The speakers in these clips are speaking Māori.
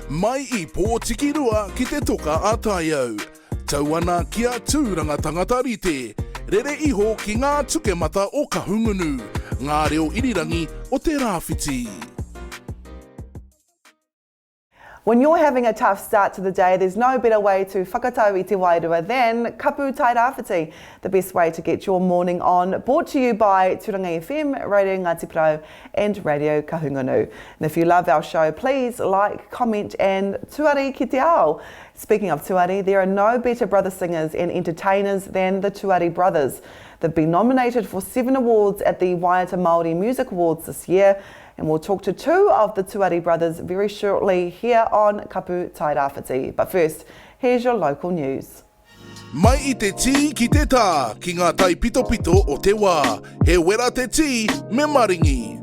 Mai I pōtikirua ki te toka a tai au. Tauana kia tūranga tangata rite. Rere iho ki ngā tuke mata o ka hungunu. Ngā reo irirangi o te rāwhiti. When you're having a tough start to the day, there's no better way to whakatau I te wairua than KAPU TAIRA WHITI, the best way to get your morning on. Brought to you by Turanga FM, Radio Ngāti Porou and Radio Kahungunu. And if you love our show, please like, comment and tuari ki te ao. Speaking of tuari, there are no better brother singers and entertainers than the Tuari Brothers. They've been nominated for 7 awards at the Waiata Maori Music Awards this year. And we'll talk to 2 of the Tuari Brothers very shortly here on KAPU TAIRA WHITI. But first, here's your local news. Mai I te tī ki te tā, ki ngā tai pito pito o te wā. He wera te tī, me maringi.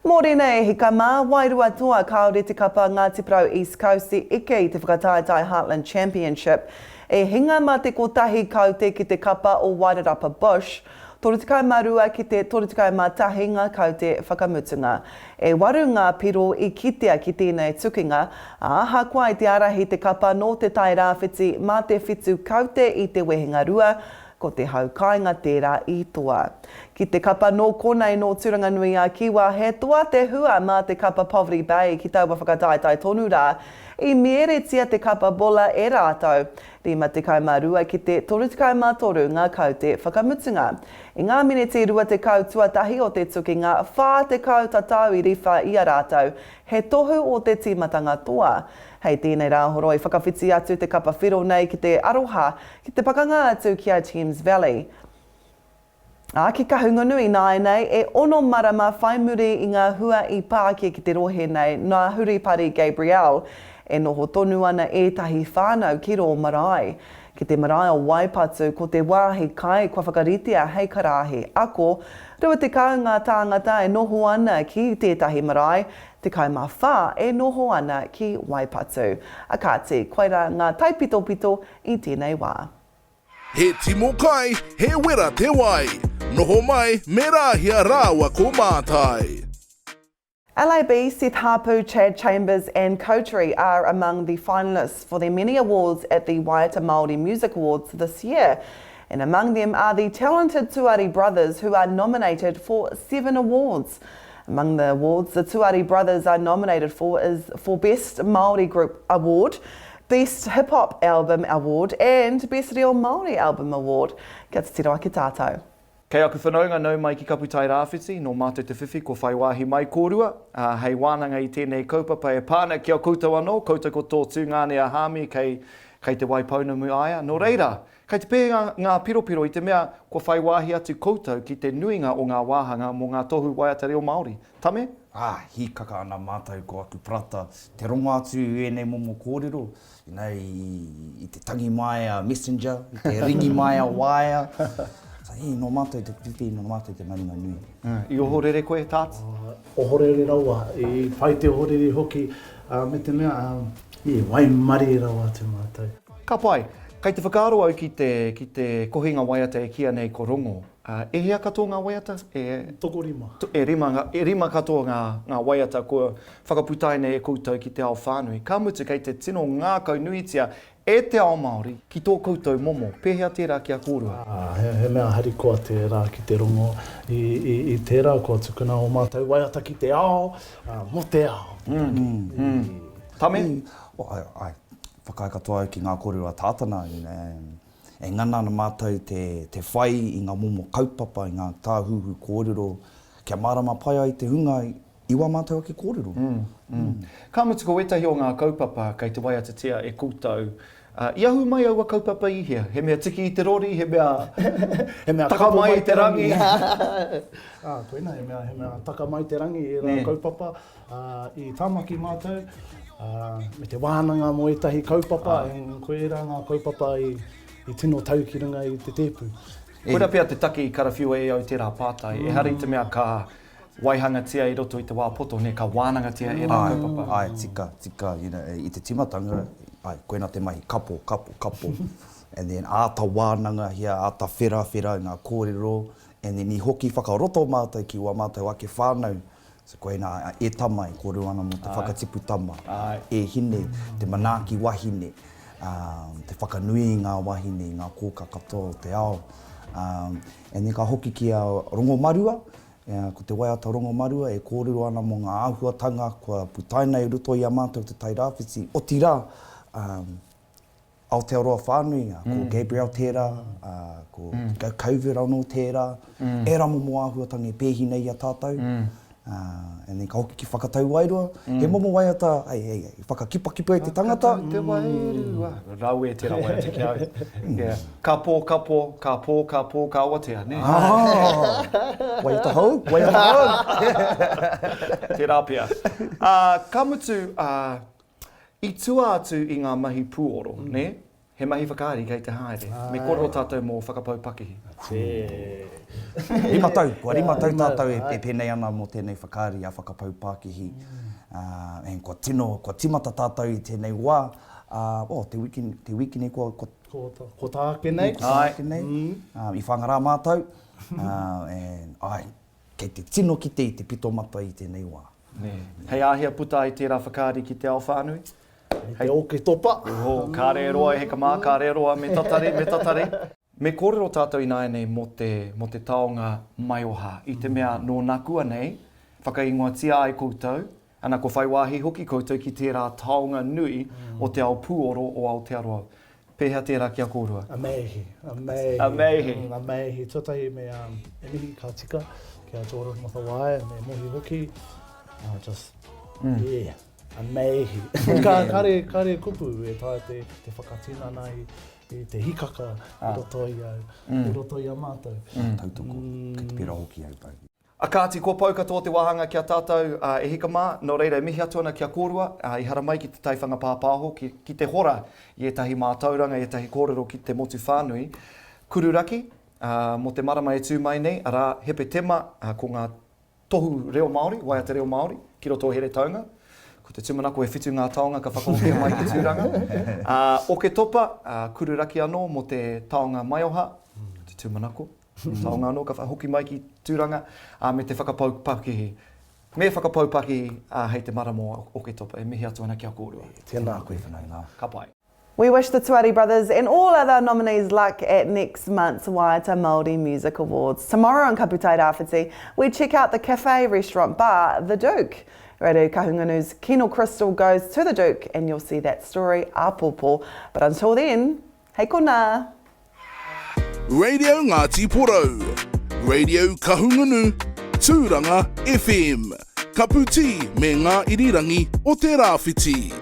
Mōre nei, he ka mā wairua toa kaore te kapa Ngāti Porou East Coast e ike I te whakataetai Heartland Championship. E hinga mā te kotahi kaute ki te kapa o Wairarapa Bush. Torutikau marua ki te torutikau mā tahinga kau te whakamutunga. E waru ngā piro I kitea ki tēnei tukinga, hakua I te arahi te kapa no te tai rāwhiti mā te whitu kaute I te wehinga rua, ko te haukainga tērā I toa. Ki te kapa no konei no Turanga Nui a Kiwa, he toa te hua mā te kapa Poverty Bay ki taua whakataetai tonu rā, I mere tia te kapa bola e rātou. Rima te kaumarua ki te torutikau mā toru ngā kau te whakamutunga. I ngā miniti rua te kau tuatahi o te tukinga, whā te kau tatau I riwha I a rātou, he tohu o te tīmatanga toa. Hei tēnei rāhoro I whakawhiti atu te kapa whiro nei ki te aroha, ki te pakanga atu ki a Thames Valley. Ki Kahungunu I nāenei, e ono marama whai muri I ngā hua I pākia ki te rohe nei, nā huripari Gabriel, e noho tonu ana ētahi whānau ki ro marae. Ki te marae o Waipatu, ko te wāhi kai kua whakaritea hei karahi. Ako, rua te kau ngā tāngata e noho ana ki tētahi marae, te kau mā whā e noho ana ki Waipatu. A kāti, koeira ngā taipito pito I tēnei wā. He timo kai, he wera te wai. Noho mai, me rāhia rāua ko mātai. LAB, Seth Harpu, Chad Chambers and Koturi are among the finalists for their many awards at the Waiata Maori Music Awards this year. And among them are the talented Tuari Brothers who are nominated for 7 awards. Among the awards the Tuari Brothers are nominated for is for Best Maori Group Award, Best Hip Hop Album Award and Best Reo Maori Album Award. Kia te tira ki tātou. Kei aku whanaunga nau mai ki KAPU TAIRA WHITI, no mātou te whiwhi ko whaiwahi mai kōrua. Hei wānanga I tēnei kaupapa e pāna ki a koutou anō, koutou ko tō tūngāne a hāmi kei te waipauna mu aia. Nō reira, kei te pēnga ngā piropiro I te mea ko whaiwahi atu koutou ki te nuinga o ngā wāhanga mō ngā tohu waiata reo Māori. Tame? Hi kaka ana mātou ko aku prata. Te rongo atu nei momo kōrero. I te tangi mai a messenger, I te ringi mai a waia. No mātou te pipi, no mātou te maringa nui. I ohorere koe, tāds? Ohorere raua, I whai te ohorere hoki, me te mea, wai mari raua te mātou. Ka pai, kei te whakaaro au ki te kohinga waiata e kia nei ko rongo. E hea katoa ngā waiata? Toko rima. E rima katoa ngā waiata kua whakaputai nei e koutou ki te ao whānui. Ka mutu kei te tino ngā kaunitia e te ao Māori ki tō koutou momo. Pēhea tērā ki a kōrua. He mea hari koa tērā ki te rongo. I tērā koa tukuna o mātou waiata ki te ao, mo te ao. Tame? Ai, whakaekatoa au ki ngā kōrero tātana. E ngana ana mātou te whai I ngā momo kaupapa, I ngā tāhuhu kōrero. Kia marama pai ai te hunga iwa mātou ake kōrero. Ka mutu ko etahi o ngā kaupapa kei te waiata tia e koutou. I ahu mai aua kaupapa I hea? He mea tiki I te rori, he mea taka mai I te rangi. Koina, he mea taka mai te rangi I rā kaupapa. I tāmaki mātou, me te wānanga mo etahi kaupapa, koe rā ngā kaupapa I tino tau ki runga I te tēpu. Koina pia te taki I karawhiua e au tērā pātai. E hari te mea ka waihanga tia I roto I te wāpoto, ne ka wānanga tia e rā kaupapa. Ai, tika, I te timatanga, koina te mahi kapo. And then āta wānanga hia, āta whera I ngā kōrero. And then I hoki whakaroto mātou ki ua mātou ake whānau So koe nā e tama e kōrero ana mo te whakatipu tama. Ai. E hine, te manaaki wahine, te whakanui i ngā wahine, i ngā kōka katoa o te ao. E ni ka hoki ki a rongo marua, ko te waiata rongo marua, e kōrero ana mo ngā āhuatanga, kua putaina i ruto i a mātou te tairawhiti. O tira, Aotearoa whānui, ko Gabriel tērā, ko COVID anō tērā, e ramo mo āhuatanga e pēhi nei a tātou. E nei ka hoki ki whakatau wairua, he momo waiata, whakakipakipa i te tangata. Te wairua. Rau e tērā waiata ki au. Ka pō, ka pō, ka pō, ka pō, ka awatea, ne? Waiata hau, waiata hau. Tērā pia. Ka mutu, i tua atu i ngā mahi pūoro, ne? He mahi whakaari kei te haere. Me koro tātou mō whakapau pakihi. Rima tau, kua rima tau tātou e pēnei ana mō tēnei whakaari a whakapau Pākihi. Kua tino, kua timata tātou i tēnei wā. Te wiki nei kua... Ko tāke nei. I whangarā mātou. Kei te tino ki te pito mata i tēnei wā. Hei āhia puta i tērā whakaari ki te ao whānui. Hei o ke topa. Ka re roa e heka mā, ka re roa me tatare, me tatare. Me kōrero tātou i nāi nei mo te taonga mai oha. I te mea nō nakua nei, whakaingoa tia ai koutou, ana ko whai wāhi hoki koutou ki tērā taonga nui o te ao pūoro o Aotearoa. Pēhea tērā kia kōrua. Ameihi. Tōtai me e mihi ka tika, kia tōro matha wae, me mohi hoki. Ameihi. Kare kupu e tāia te whakatina nei i te hikaka i roto i a mātou. Tautoko, kei te pera hoki au pau. A kāti, kua pau katoa te wahanga kia tātou e hika mā, nō reira e mihi atuana kia kōrua, i hara mai ki te taiwhanga pāpāho, ki te hora i etahi mātauranga, i etahi kōrero ki te motu whānui. Kururaki, mo te marama e tū mai nei, arā hepe tema ko ngā tohu reo Maori, waiata reo Maori, ki roto here taunga. Ko te tumanako e whitu ngā taonga ka whakaohia mai ki tūranga. O ke topa, kururaki anō mo te taonga mai oha, te tumanako. Taonga anō ka whahoki mai ki tūranga, me te whakapau pakihi. Me whakapau pakihi hei te maramo o ke topa, e mihi atu ana kia kōrua. Tēnā koe whanau nā. Ka pai. We wish the Tuari Brothers and all other nominees luck at next month's Waiata Māori Music Awards. Tomorrow on KAPU TAIRA WHITI, we check out the cafe restaurant bar, The Duke. Radio Kahunga News' Kino Crystal goes to The Duke and you'll see that story apopo. But until then, hei kona! Radio Ngāti Porou. Radio Kahungunu. Tūranga FM. Kaputi me ngā irirangi o te rāwhiti.